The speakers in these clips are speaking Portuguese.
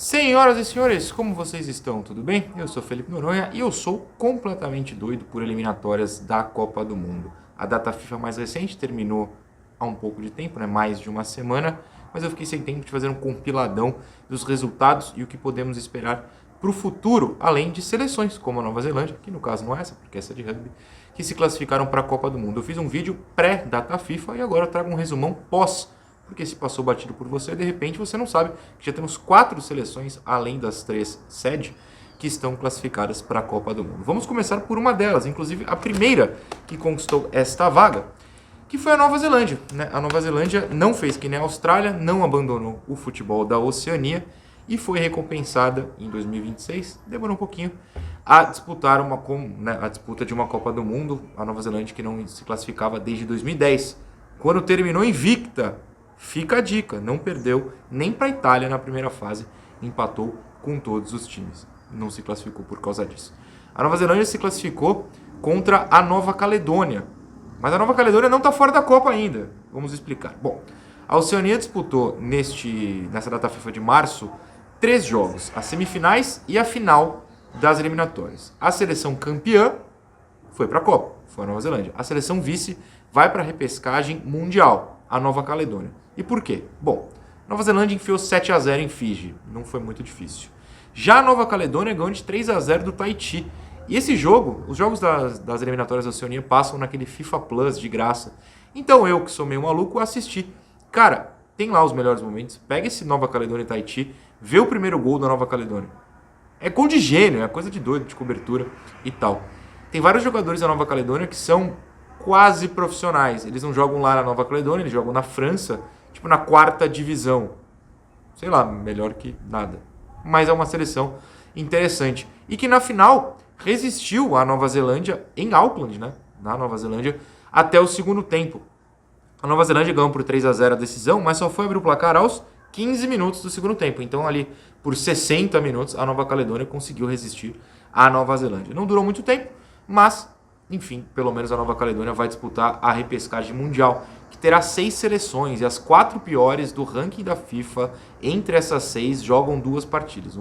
Senhoras e senhores, como vocês estão? Tudo bem? Eu sou Felipe Noronha e eu sou completamente doido por eliminatórias da Copa do Mundo. A data FIFA mais recente terminou há um pouco de tempo, mais de uma semana, mas eu fiquei sem tempo de fazer um compiladão dos resultados e o que podemos esperar para o futuro, além de seleções como a Nova Zelândia, que no caso não é essa, porque essa é de rugby, que se classificaram para a Copa do Mundo. Eu fiz um vídeo pré-data FIFA e agora eu trago um resumão pós, porque se passou batido por você, de repente você não sabe que já temos 4 seleções, além das 3 sede, que estão classificadas para a Copa do Mundo. Vamos começar por uma delas, inclusive a primeira que conquistou esta vaga, que foi a Nova Zelândia. A Nova Zelândia não fez que nem a Austrália, não abandonou o futebol da Oceania e foi recompensada em 2026, demorou um pouquinho, a disputar a disputa de uma Copa do Mundo. A Nova Zelândia que não se classificava desde 2010, quando terminou invicta. Fica a dica, não perdeu nem para a Itália na primeira fase, empatou com todos os times, não se classificou por causa disso. A Nova Zelândia se classificou contra a Nova Caledônia, mas a Nova Caledônia não está fora da Copa ainda, vamos explicar. Bom, a Oceania disputou nessa data FIFA de março 3 jogos, as semifinais e a final das eliminatórias. A seleção campeã foi para a Copa, foi a Nova Zelândia. A seleção vice vai para a repescagem mundial, a Nova Caledônia. E por quê? Bom, Nova Zelândia enfiou 7-0 em Fiji, não foi muito difícil. Já a Nova Caledônia ganhou de 3-0 do Tahiti. E esse jogo, os jogos das eliminatórias da Oceania passam naquele FIFA Plus de graça. Então eu, que sou meio maluco, assisti. Cara, tem lá os melhores momentos. Pega esse Nova Caledônia e Tahiti, vê o primeiro gol da Nova Caledônia. É gol de gênio, é coisa de doido, de cobertura e tal. Tem vários jogadores da Nova Caledônia que são quase profissionais. Eles não jogam lá na Nova Caledônia, eles jogam na França, tipo na 4ª divisão. Sei lá, melhor que nada. Mas é uma seleção interessante. E que na final resistiu à Nova Zelândia em Auckland, na Nova Zelândia, até o segundo tempo. A Nova Zelândia ganhou por 3-0 a decisão, mas só foi abrir o placar aos 15 minutos do segundo tempo. Então ali, por 60 minutos, a Nova Caledônia conseguiu resistir à Nova Zelândia. Não durou muito tempo, mas enfim, pelo menos a Nova Caledônia vai disputar a repescagem mundial, que terá 6 seleções, e as 4 piores do ranking da FIFA, entre essas 6, jogam 2 partidas,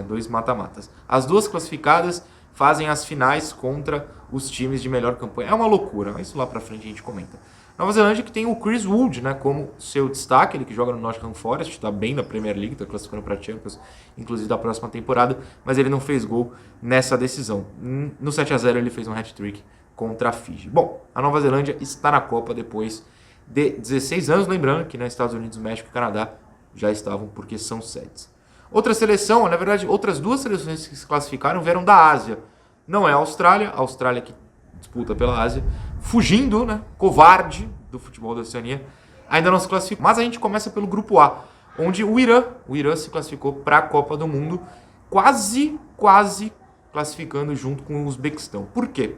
2 mata-matas. As 2 classificadas fazem as finais contra os times de melhor campanha. É uma loucura, isso lá pra frente a gente comenta. Nova Zelândia que tem o Chris Wood como seu destaque, ele que joga no Nottingham Forest, está bem na Premier League, está classificando para a Champions, inclusive da próxima temporada, mas ele não fez gol nessa decisão. No 7-0 ele fez um hat-trick contra a Fiji. Bom, a Nova Zelândia está na Copa depois de 16 anos, lembrando que Estados Unidos, México e Canadá já estavam porque são sedes. Outra seleção, na verdade, outras 2 seleções que se classificaram vieram da Ásia. Não é a Austrália que disputa pela Ásia, fugindo, covarde do futebol da Oceania, ainda não se classificou. Mas a gente começa pelo grupo A, onde o Irã se classificou para a Copa do Mundo, quase classificando junto com o Uzbequistão. Por quê?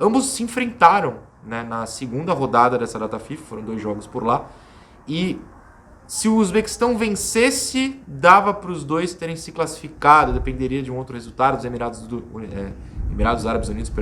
Ambos se enfrentaram na segunda rodada dessa data FIFA, foram 2 jogos por lá, e se o Uzbequistão vencesse, dava para os 2 terem se classificado, dependeria de um outro resultado, dos Emirados Árabes Unidos,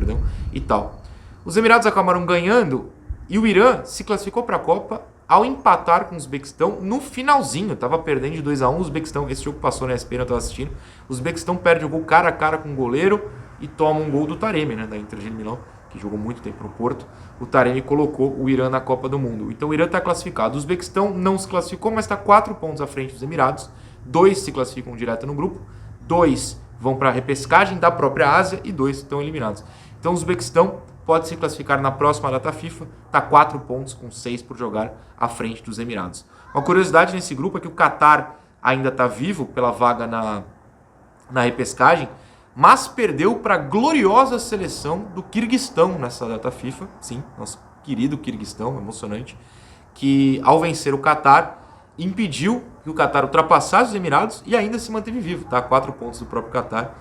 e tal. Os Emirados acabaram ganhando e o Irã se classificou para a Copa ao empatar com o Uzbequistão no finalzinho. Estava perdendo de 2-1, o Uzbequistão, esse jogo passou na ESPN, eu estava assistindo. O Uzbequistão perde o gol cara a cara com o goleiro e toma um gol do Taremi, da Inter de Milão, que jogou muito tempo no Porto. O Taremi colocou o Irã na Copa do Mundo. Então o Irã está classificado. O Uzbequistão não se classificou, mas está 4 pontos à frente dos Emirados. 2 se classificam direto no grupo, 2 vão para a repescagem da própria Ásia e 2 estão eliminados. Então o Uzbequistão pode se classificar na próxima data FIFA, está 4 pontos com 6 por jogar à frente dos Emirados. Uma curiosidade nesse grupo é que o Catar ainda está vivo pela vaga na repescagem, mas perdeu para a gloriosa seleção do Quirguistão nessa data FIFA, sim, nosso querido Quirguistão, emocionante, que ao vencer o Catar, impediu que o Catar ultrapassasse os Emirados e ainda se manteve vivo, tá? 4 pontos do próprio Catar,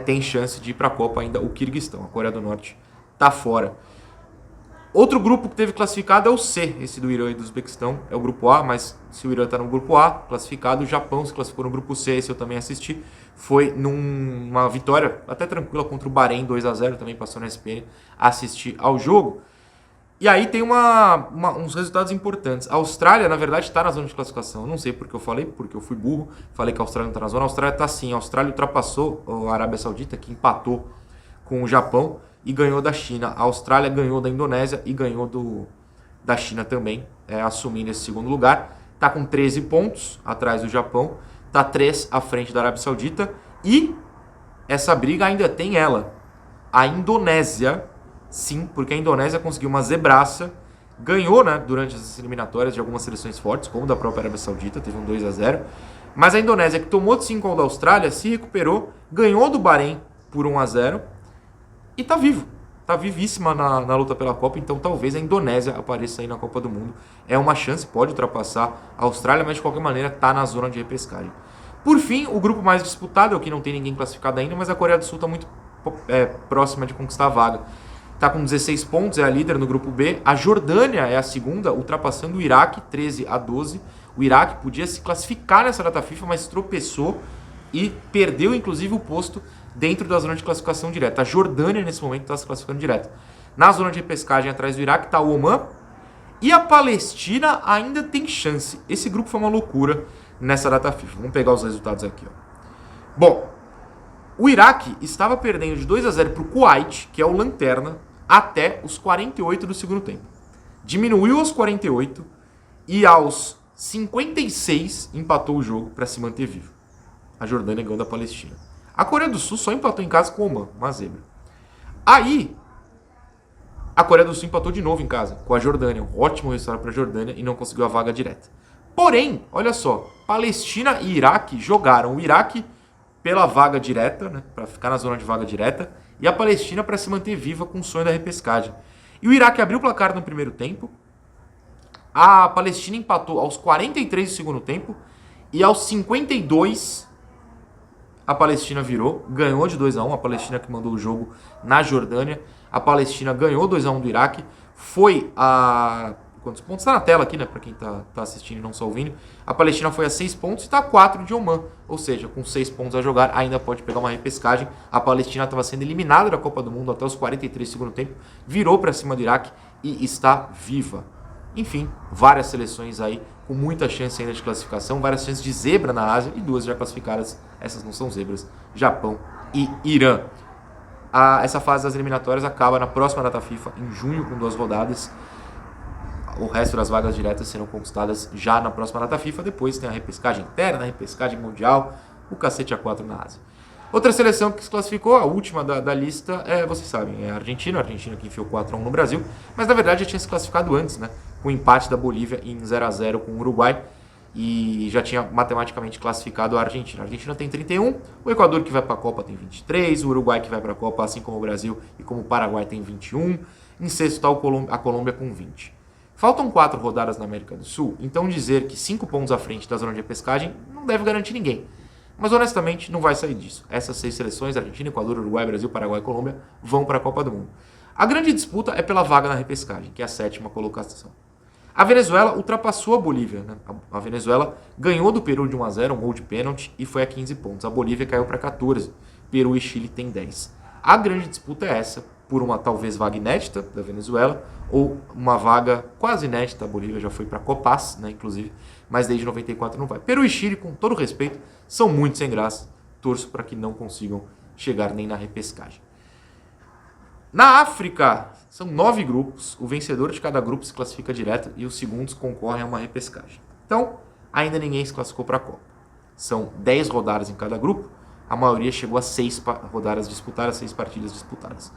tem chance de ir para a Copa ainda o Quirguistão, a Coreia do Norte tá fora. Outro grupo que teve classificado é o C, esse do Irã e do Uzbequistão, é o grupo A, mas se o Irã está no grupo A, classificado, o Japão se classificou no grupo C, esse eu também assisti, foi numa vitória até tranquila contra o Bahrein, 2-0, também passou na ESPN, assisti ao jogo. E aí tem uns resultados importantes. A Austrália, na verdade, está na zona de classificação. Eu não sei porque eu falei, porque eu fui burro. Falei que a Austrália não está na zona. A Austrália está sim. A Austrália ultrapassou a Arábia Saudita, que empatou com o Japão e ganhou da China. A Austrália ganhou da Indonésia e ganhou da China também, assumindo esse segundo lugar. Está com 13 pontos atrás do Japão. Está 3 à frente da Arábia Saudita. E essa briga ainda tem ela. A Indonésia... Sim, porque a Indonésia conseguiu uma zebraça, ganhou, né, durante as eliminatórias de algumas seleções fortes, como da própria Arábia Saudita, teve um 2-0. Mas a Indonésia, que tomou de 5 da Austrália, se recuperou, ganhou do Bahrein por 1-0 e tá vivo. Tá vivíssima na luta pela Copa, então talvez a Indonésia apareça aí na Copa do Mundo. É uma chance, pode ultrapassar a Austrália, mas de qualquer maneira tá na zona de repescagem. Por fim, o grupo mais disputado é o que não tem ninguém classificado ainda, mas a Coreia do Sul tá muito próxima de conquistar a vaga. Está com 16 pontos, é a líder no grupo B. A Jordânia é a segunda, ultrapassando o Iraque, 13-12. O Iraque podia se classificar nessa data FIFA, mas tropeçou e perdeu, inclusive, o posto dentro da zona de classificação direta. A Jordânia, nesse momento, está se classificando direto. Na zona de repescagem, atrás do Iraque, está o Omã. E a Palestina ainda tem chance. Esse grupo foi uma loucura nessa data FIFA. Vamos pegar os resultados aqui. Ó. Bom, o Iraque estava perdendo de 2-0 para o Kuwait, que é o lanterna, até os 48 do segundo tempo. Diminuiu aos 48 e aos 56 empatou o jogo para se manter vivo. A Jordânia ganhou da Palestina. A Coreia do Sul só empatou em casa com o Omã, uma zebra. Aí, a Coreia do Sul empatou de novo em casa com a Jordânia. Um ótimo resultado para a Jordânia e não conseguiu a vaga direta. Porém, olha só, Palestina e Iraque jogaram. O Iraque pela vaga direta, né, para ficar na zona de vaga direta, e a Palestina para se manter viva com o sonho da repescagem. E o Iraque abriu o placar no primeiro tempo, a Palestina empatou aos 43 do segundo tempo, e aos 52 a Palestina virou, ganhou de 2-1, a Palestina que mandou o jogo na Jordânia, a Palestina ganhou 2-1 do Iraque, foi a... Quantos pontos? Está na tela aqui, né? Para quem tá assistindo e não só ouvindo. A Palestina foi a 6 pontos e está a 4 de Omã. Ou seja, com 6 pontos a jogar, ainda pode pegar uma repescagem. A Palestina estava sendo eliminada da Copa do Mundo até os 43 do segundo tempo. Virou para cima do Iraque e está viva. Enfim, várias seleções aí com muita chance ainda de classificação. Várias chances de zebra na Ásia e 2 já classificadas. Essas não são zebras. Japão e Irã. Essa fase das eliminatórias acaba na próxima data FIFA, em junho, com 2 rodadas. O resto das vagas diretas serão conquistadas já na próxima data FIFA. Depois tem a repescagem interna, a repescagem mundial, o cacete A4 na Ásia. Outra seleção que se classificou, a última da lista, vocês sabem, é a Argentina. A Argentina que enfiou 4-1 no Brasil. Mas na verdade já tinha se classificado antes, né? Com o empate da Bolívia em 0-0 com o Uruguai. E já tinha matematicamente classificado a Argentina. A Argentina tem 31, o Equador que vai para a Copa tem 23, o Uruguai que vai para a Copa, assim como o Brasil e como o Paraguai, tem 21. Em sexto está a Colômbia com 20. Faltam 4 rodadas na América do Sul, então dizer que 5 pontos à frente da zona de repescagem não deve garantir ninguém. Mas honestamente não vai sair disso. Essas 6 seleções, Argentina, Equador, Uruguai, Brasil, Paraguai e Colômbia, vão para a Copa do Mundo. A grande disputa é pela vaga na repescagem, que é a 7ª colocação. A Venezuela ultrapassou a Bolívia. Né? A Venezuela ganhou do Peru de 1-0, um gol de pênalti, e foi a 15 pontos. A Bolívia caiu para 14. Peru e Chile têm 10. A grande disputa é essa, por uma talvez vaga inédita da Venezuela, ou uma vaga quase inédita. A Bolívia já foi para a Copas, né, inclusive, mas desde 94 não vai. Peru e Chile, com todo respeito, são muito sem graça. Torço para que não consigam chegar nem na repescagem. Na África, são 9 grupos. O vencedor de cada grupo se classifica direto e os segundos concorrem a uma repescagem. Então, ainda ninguém se classificou para a Copa. São 10 rodadas em cada grupo. A maioria chegou a 6 rodadas disputadas, 6 partidas disputadas.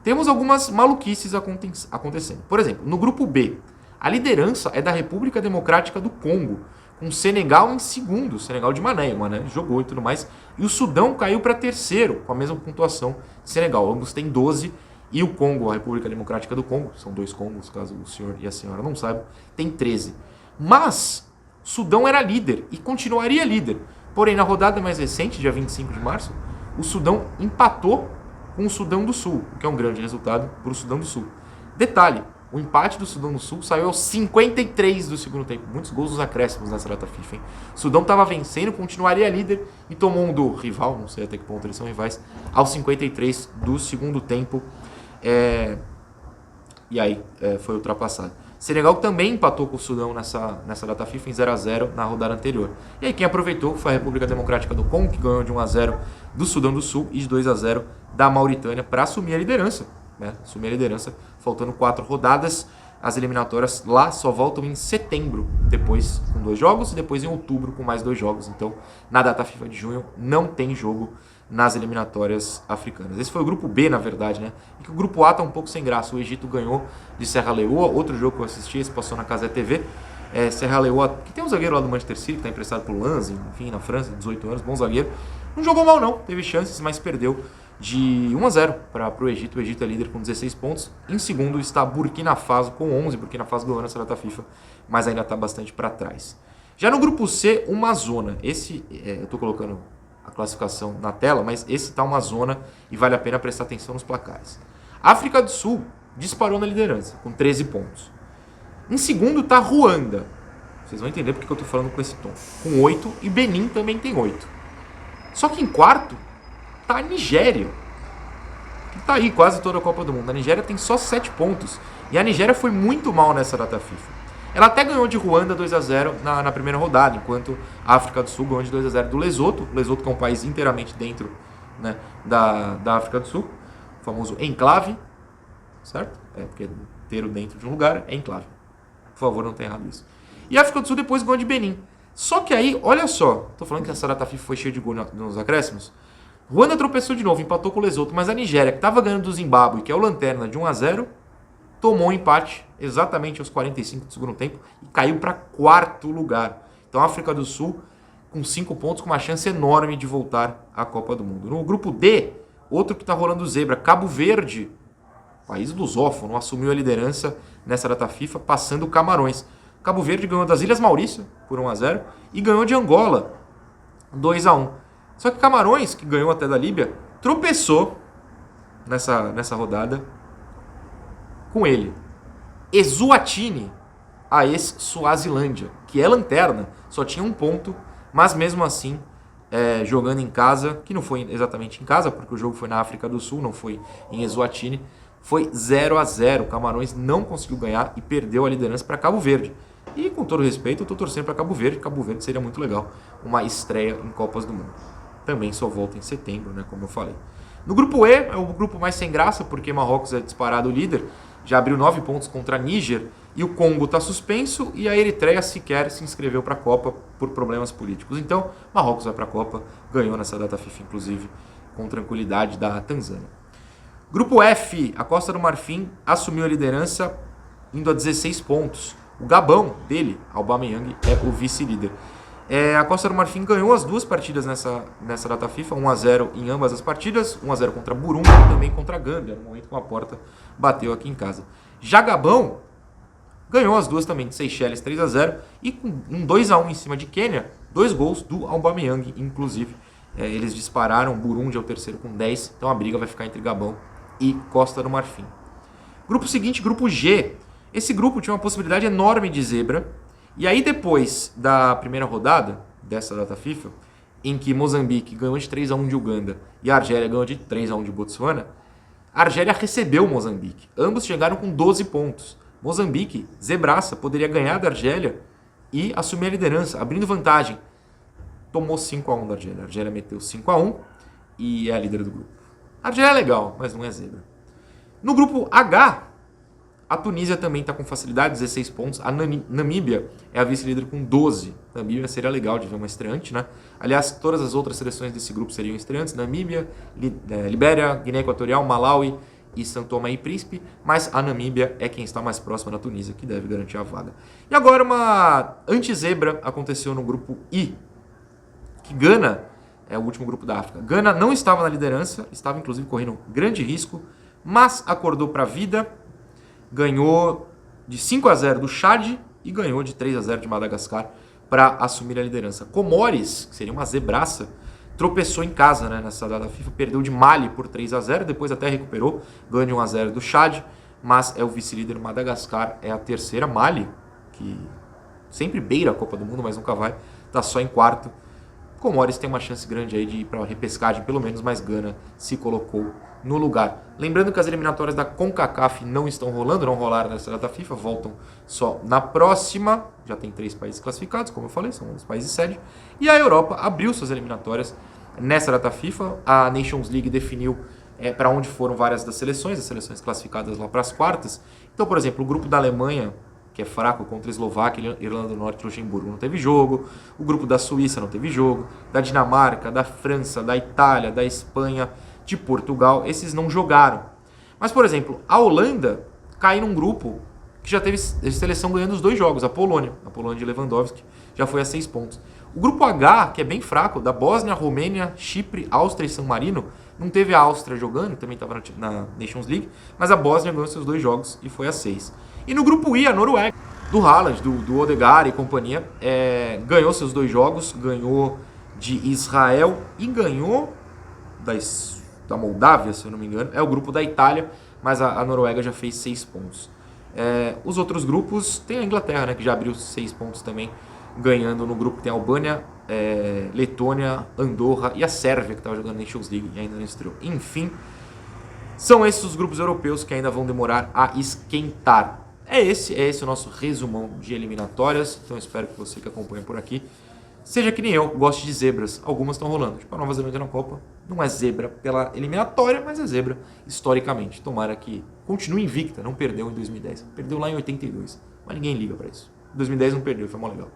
Temos algumas maluquices acontecendo. Por exemplo, no grupo B, a liderança é da República Democrática do Congo, com o Senegal em segundo, o Senegal de Mané. O Mané jogou e tudo mais. E o Sudão caiu para terceiro, com a mesma pontuação de Senegal. Ambos têm 12. E o Congo, a República Democrática do Congo, são 2 Congos, caso o senhor e a senhora não saibam, tem 13. Mas Sudão era líder e continuaria líder. Porém, na rodada mais recente, dia 25 de março, o Sudão empatou com o Sudão do Sul, o que é um grande resultado para o Sudão do Sul. Detalhe, o empate do Sudão do Sul saiu aos 53 do segundo tempo. Muitos gols nos acréscimos nessa data FIFA, hein? O Sudão estava vencendo, continuaria líder e tomou um do rival, não sei até que ponto eles são rivais, aos 53 do segundo tempo. e aí foi ultrapassado. Senegal também empatou com o Sudão nessa data FIFA em 0-0 na rodada anterior. E aí quem aproveitou foi a República Democrática do Congo, que ganhou de 1-0 do Sudão do Sul e de 2-0 da Mauritânia para assumir a liderança. Assumir a liderança, faltando 4 rodadas. As eliminatórias lá só voltam em setembro, depois com 2 jogos, e depois em outubro com mais 2 jogos. Então, na data FIFA de junho, não tem jogo nas eliminatórias africanas. Esse foi o grupo B, na verdade, né? E que o grupo A tá um pouco sem graça. O Egito ganhou de Serra Leoa, outro jogo que eu assisti, esse passou na Cazé TV. Serra Leoa, que tem um zagueiro lá do Manchester City, que tá emprestado pro Lens, enfim, na França, 18 anos, bom zagueiro. Não jogou mal não, teve chances, mas perdeu de 1-0 para o Egito. O Egito é líder com 16 pontos. Em segundo está Burkina Faso com 11. Burkina Faso ganhou nessa data FIFA, mas ainda está bastante para trás. Já no grupo C, uma zona. Esse, eu estou colocando a classificação na tela, mas esse está uma zona e vale a pena prestar atenção nos placares. África do Sul disparou na liderança, com 13 pontos. Em segundo está Ruanda. Vocês vão entender porque eu estou falando com esse tom. Com 8, e Benin também tem 8. Só que em quarto tá a Nigéria, que tá aí quase toda a Copa do Mundo. A Nigéria tem só 7 pontos. E a Nigéria foi muito mal nessa data FIFA. Ela até ganhou de Ruanda 2-0 na primeira rodada, enquanto a África do Sul ganhou de 2-0 do Lesoto. O Lesoto que é um país inteiramente dentro, né, da África do Sul, o famoso enclave, certo? Porque ter dentro de um lugar é enclave. Por favor, não tenha errado isso. E a África do Sul depois ganhou de Benin. Só que aí, olha só, tô falando que essa data FIFA foi cheia de gol nos acréscimos. Ruanda tropeçou de novo, empatou com o Lesoto, mas a Nigéria, que estava ganhando do Zimbábue, que é o lanterna, de 1-0, tomou um empate exatamente aos 45 do segundo tempo e caiu para 4º lugar. Então a África do Sul, com 5 pontos, com uma chance enorme de voltar à Copa do Mundo. No grupo D, outro que está rolando zebra, Cabo Verde, país lusófono, assumiu a liderança nessa data FIFA, passando o Camarões. Cabo Verde ganhou das Ilhas Maurício por 1-0 e ganhou de Angola 2-1. Só que Camarões, que ganhou até da Líbia, tropeçou nessa rodada com ele. Eswatini, a ex-Suazilândia, que é lanterna, só tinha 1 ponto, mas mesmo assim, jogando em casa, que não foi exatamente em casa, porque o jogo foi na África do Sul, não foi em Eswatini, foi 0-0. Camarões não conseguiu ganhar e perdeu a liderança para Cabo Verde. E com todo respeito, eu estou torcendo para Cabo Verde. Cabo Verde seria muito legal, uma estreia em Copas do Mundo. Também só volta em setembro, né, como eu falei. No grupo E, é o grupo mais sem graça, porque Marrocos é disparado líder, já abriu 9 pontos contra a Níger, e o Congo está suspenso, e a Eritreia sequer se inscreveu para a Copa por problemas políticos. Então, Marrocos vai para a Copa, ganhou nessa data FIFA, inclusive, com tranquilidade da Tanzânia. Grupo F, a Costa do Marfim assumiu a liderança, indo a 16 pontos. O Gabão dele, Aubameyang, é o vice-líder. A Costa do Marfim ganhou as 2 partidas nessa data FIFA, 1-0 em ambas as partidas, 1-0 contra Burundi e também contra a Gâmbia, no momento que a porta bateu aqui em casa. Já Gabão ganhou as 2 também, de Seychelles 3-0 e com um 2-1 em cima de Quênia, 2 gols do Aubameyang, inclusive. Eles dispararam, Burundi é o terceiro com 10, então a briga vai ficar entre Gabão e Costa do Marfim. Grupo seguinte, grupo G. Esse grupo tinha uma possibilidade enorme de zebra. E aí depois da primeira rodada dessa data FIFA, em que Moçambique ganhou de 3-1 de Uganda e a Argélia ganhou de 3-1 de Botsuana, a Argélia recebeu Moçambique. Ambos chegaram com 12 pontos. Moçambique, zebraça, poderia ganhar da Argélia e assumir a liderança, abrindo vantagem. Tomou 5-1 da Argélia. A Argélia meteu 5-1 e é a líder do grupo. A Argélia é legal, mas não é zebra. No grupo H, a Tunísia também está com facilidade, 16 pontos. A Namíbia é a vice-líder com 12. Namíbia seria legal de ver uma estreante, né? Aliás, todas as outras seleções desse grupo seriam estreantes. Namíbia, Libéria, Guiné Equatorial, Malawi e São Tomé e Príncipe. Mas a Namíbia é quem está mais próxima da Tunísia, que deve garantir a vaga. E agora uma antizebra aconteceu no grupo I, que Gana é o último grupo da África. Gana não estava na liderança, estava inclusive correndo grande risco, mas acordou para a vida. Ganhou de 5-0 do Chad e ganhou de 3-0 de Madagascar para assumir a liderança. Comores, que seria uma zebraça, tropeçou em casa, né, nessa data FIFA, perdeu de Mali por 3-0, depois até recuperou, ganhou de 1-0 do Chad, mas é o vice-líder. Madagascar é a terceira. Mali, que sempre beira a Copa do Mundo, mas nunca vai, está só em quarto, Comores tem uma chance grande aí de ir para a repescagem, pelo menos, mas Gana se colocou no lugar. Lembrando que as eliminatórias da CONCACAF não estão rolando, não rolaram nessa data FIFA, voltam só na próxima. Já tem 3 países classificados, como eu falei, são os países sede. E a Europa abriu suas eliminatórias nessa data FIFA. A Nations League definiu para onde foram várias das seleções, as seleções classificadas lá para as quartas. Então, por exemplo, o grupo da Alemanha, que é fraco, contra a Eslováquia, Irlanda do Norte e Luxemburgo, não teve jogo. O grupo da Suíça não teve jogo. Da Dinamarca, da França, da Itália, da Espanha, de Portugal, esses não jogaram. Mas, por exemplo, a Holanda cai num grupo que já teve seleção ganhando os 2 jogos. A Polônia de Lewandowski, já foi a 6 pontos. O grupo H, que é bem fraco, da Bósnia, Romênia, Chipre, Áustria e San Marino, não teve a Áustria jogando, também estava na Nations League, mas a Bósnia ganhou seus 2 jogos e foi a 6. E no grupo I, a Noruega, do Haaland, do Odegaard e companhia, ganhou seus 2 jogos, ganhou de Israel e ganhou da Moldávia, se eu não me engano. É o grupo da Itália, mas a Noruega já fez 6 pontos. Os outros grupos, tem a Inglaterra, né, que já abriu 6 pontos também, ganhando no grupo. Tem a Albânia, Letônia, Andorra e a Sérvia, que estava jogando na Nations League e ainda não estreou. Enfim, são esses os grupos europeus que ainda vão demorar a esquentar. É esse o nosso resumão de eliminatórias. Então espero que você que acompanha por aqui seja que nem eu, goste de zebras. Algumas estão rolando. Tipo a Nova Zelândia na Copa. Não é zebra pela eliminatória, mas é zebra historicamente. Tomara que continue invicta. Não perdeu em 2010. Perdeu lá em 82. Mas ninguém liga pra isso. Em 2010 não perdeu, foi mó legal.